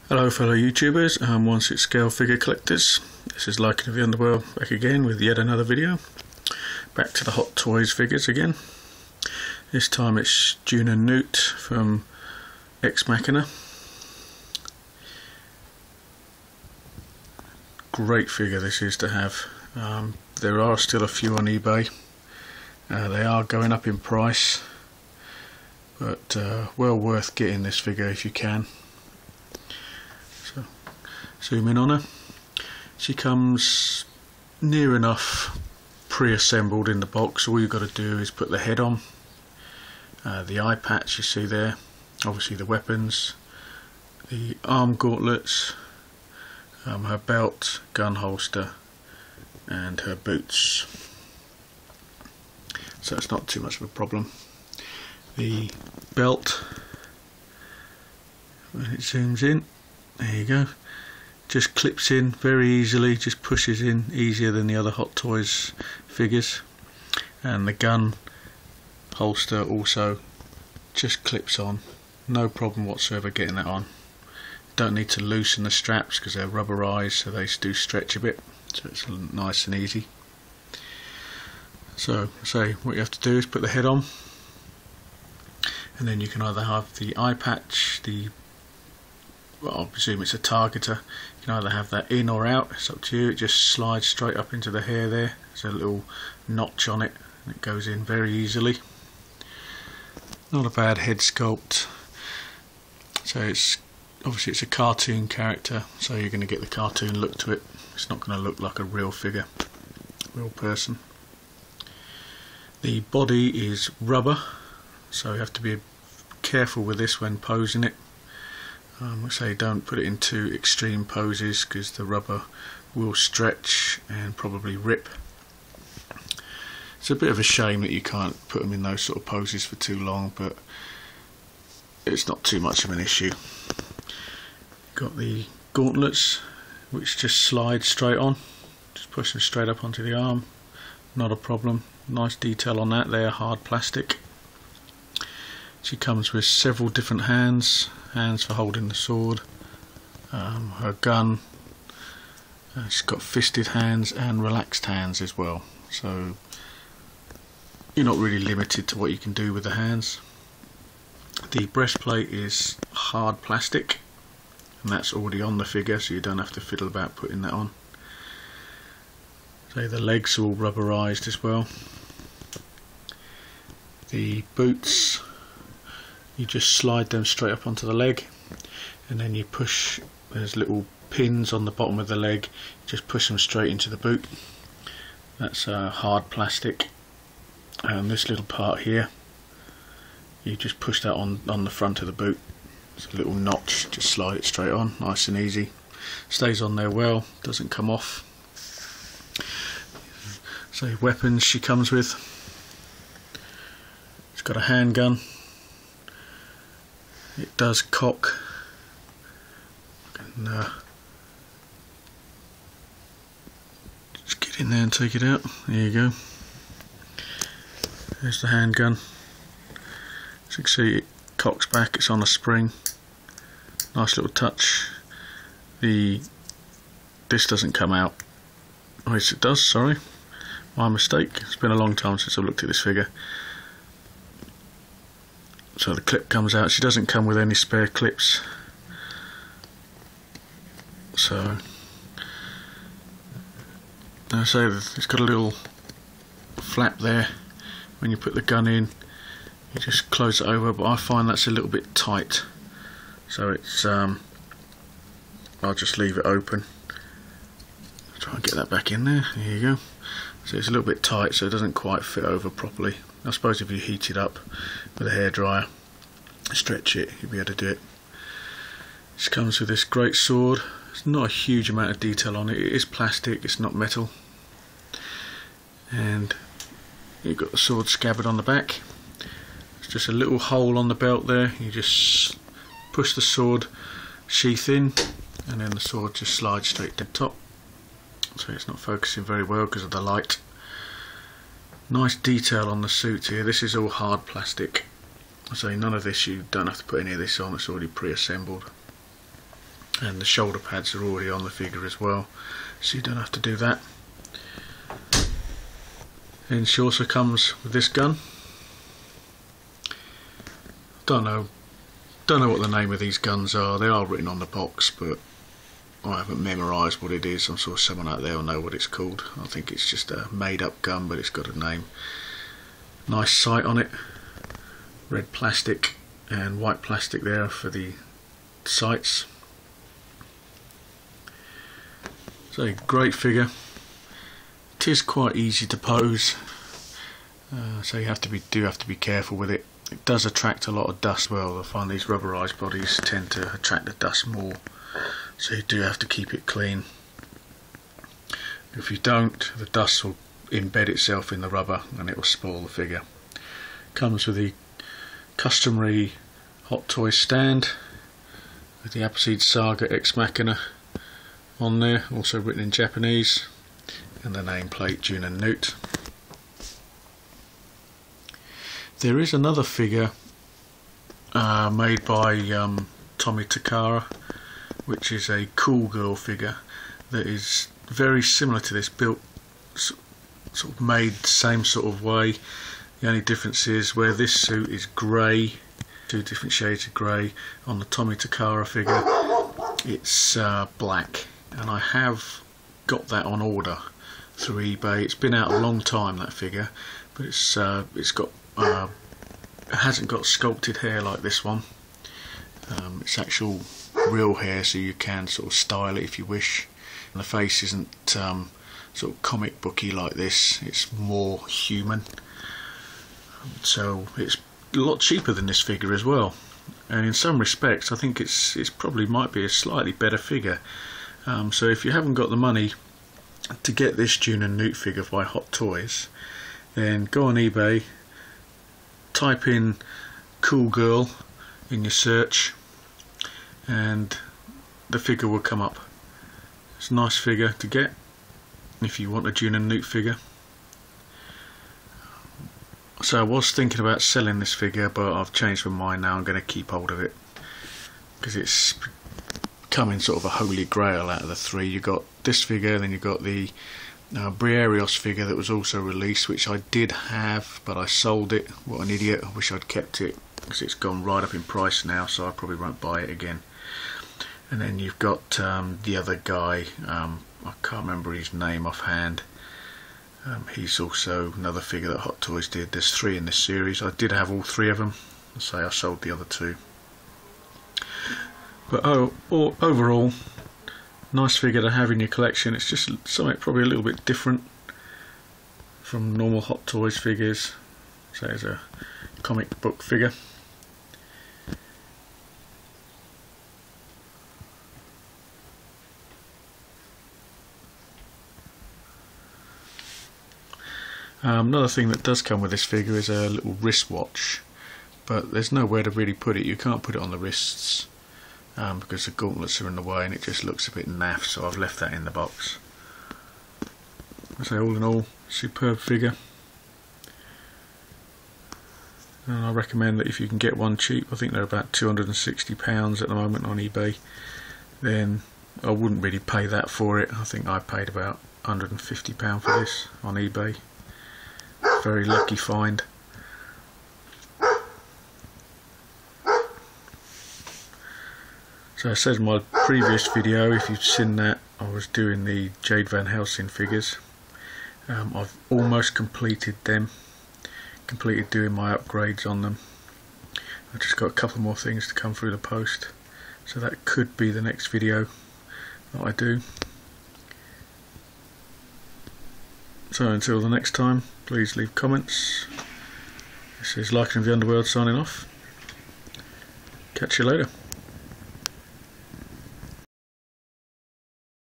Hello fellow YouTubers and 1/6 scale figure collectors. This is Lycan of the Underworld back again with yet another video. Back to the Hot Toys figures again. This time it's Deunan Knute from Ex Machina. Great figure this is to have. There are still a few on eBay. They are going up in price, but well worth getting this figure if you can. So zoom in on her. She comes near enough pre-assembled in the box. All you've got to do is put the head on, the eye patch you see there, obviously the weapons, the arm gauntlets, her belt, gun holster and her boots. So it's not too much of a problem. The belt, when it zooms in, there you go, just clips in very easily, just pushes in easier than the other Hot Toys figures. And the gun holster also just clips on, no problem whatsoever getting that on. Don't need to loosen the straps because they're rubberized, so they do stretch a bit, so it's nice and easy. So what you have to do is put the head on, and then you can either have the eye patch, well, I presume it's a targeter. You can either have that in or out, it's up to you. It just slides straight up into the hair there. There's a little notch on it and it goes in very easily. Not a bad head sculpt. So obviously it's a cartoon character, so you're going to get the cartoon look to it. It's not going to look like a real figure, real person. The body is rubber, so you have to be careful with this when posing it. I say don't put it in too extreme poses because the rubber will stretch and probably rip. It's a bit of a shame that you can't put them in those sort of poses for too long, but it's not too much of an issue. Got the gauntlets which just slide straight on, just push them straight up onto the arm, not a problem. Nice detail on that there, hard plastic. She comes with several different hands for holding the sword, her gun, she's got fisted hands and relaxed hands as well, so you're not really limited to what you can do with the hands. The breastplate is hard plastic, and that's already on the figure, so you don't have to fiddle about putting that on. So the legs are all rubberized as well. The boots, you just slide them straight up onto the leg, and then you push, there's little pins on the bottom of the leg, just push them straight into the boot. That's hard plastic, and this little part here, you just push that on the front of the boot. It's a little notch, just slide it straight on, nice and easy. Stays on there well, doesn't come off. So weapons she comes with, she's got a handgun. It does cock, and just get in there and take it out. There you go. There's the handgun. As you can see, it cocks back, it's on a spring. Nice little touch. This doesn't come out. Oh yes it does, sorry. My mistake. It's been a long time since I've looked at this figure. So the clip comes out. She doesn't come with any spare clips. So I say it's got a little flap there. When you put the gun in, you just close it over, but I find that's a little bit tight. So it's I'll just leave it open. Try and get that back in there. There you go. So it's a little bit tight, so it doesn't quite fit over properly. I suppose if you heat it up with a hairdryer, stretch it, you'll be able to do it. This comes with this great sword. There's not a huge amount of detail on it. It is plastic, it's not metal. And you've got the sword scabbard on the back. It's just a little hole on the belt there. You just push the sword sheath in, and then the sword just slides straight to the top. So it's not focusing very well because of the light. Nice detail on the suit here. This is all hard plastic. So none of this, you don't have to put any of this on, it's already pre-assembled. and the shoulder pads are already on the figure as well, so you don't have to do that. And she also comes with this gun. Don't know what the name of these guns are. They are written on the box, but I haven't memorised what it is. I'm sure someone out there will know what it's called. I think it's just a made up gun, but it's got a name. Nice sight on it. Red plastic and white plastic there for the sights. So a great figure. It is quite easy to pose, so you do have to be careful with it. It does attract a lot of dust. Well, I find these rubberized bodies tend to attract the dust more, so you do have to keep it clean. If you don't, the dust will embed itself in the rubber and it will spoil the figure. Comes with the customary Hot Toys stand with the Appleseed Saga Ex Machina on there, also written in Japanese, and the nameplate Deunan Knute. There is another figure made by Tommy Takara, which is a cool girl figure that is very similar to this, built sort of made the same sort of way. The only difference is where this suit is grey, 2 different shades of grey, on the Tommy Takara figure it's black, and I have got that on order through eBay. It's been out a long time, that figure, but it's got it hasn't got sculpted hair like this one. It's actual real hair, so you can sort of style it if you wish. And the face isn't sort of comic booky like this, it's more human. So it's a lot cheaper than this figure as well, and in some respects I think it's probably might be a slightly better figure. So if you haven't got the money to get this Deunan Knute figure by Hot Toys, then go on eBay, type in cool girl in your search, and the figure will come up. It's a nice figure to get if you want a Deunan Knute figure. So I was thinking about selling this figure, but I've changed my mind now. I'm going to keep hold of it because it's becoming sort of a holy grail out of the 3. You got this figure, then you got the Briareos figure that was also released, which I did have, but I sold it. What an idiot! I wish I'd kept it because it's gone right up in price now, so I probably won't buy it again. And then you've got the other guy. I can't remember his name offhand. He's also another figure that Hot Toys did. There's 3 in this series. I did have all 3 of them. I say I sold the other 2. But overall, nice figure to have in your collection. It's just something probably a little bit different from normal Hot Toys figures. So it's a comic book figure. Another thing that does come with this figure is a little wristwatch, but there's nowhere to really put it. You can't put it on the wrists because the gauntlets are in the way and it just looks a bit naff, so I've left that in the box. So all in all, superb figure, and I recommend that if you can get one cheap, I think they're about £260 at the moment on eBay, then I wouldn't really pay that for it. I think I paid about £150 for this on eBay. Very lucky find. So I said in my previous video, if you've seen that, I was doing the Jade Van Helsing figures. I've almost completed them, completed doing my upgrades on them. I've just got a couple more things to come through the post, so that could be the next video that I do. So until the next time, please leave comments. This is Lycan of the Underworld signing off. Catch you later.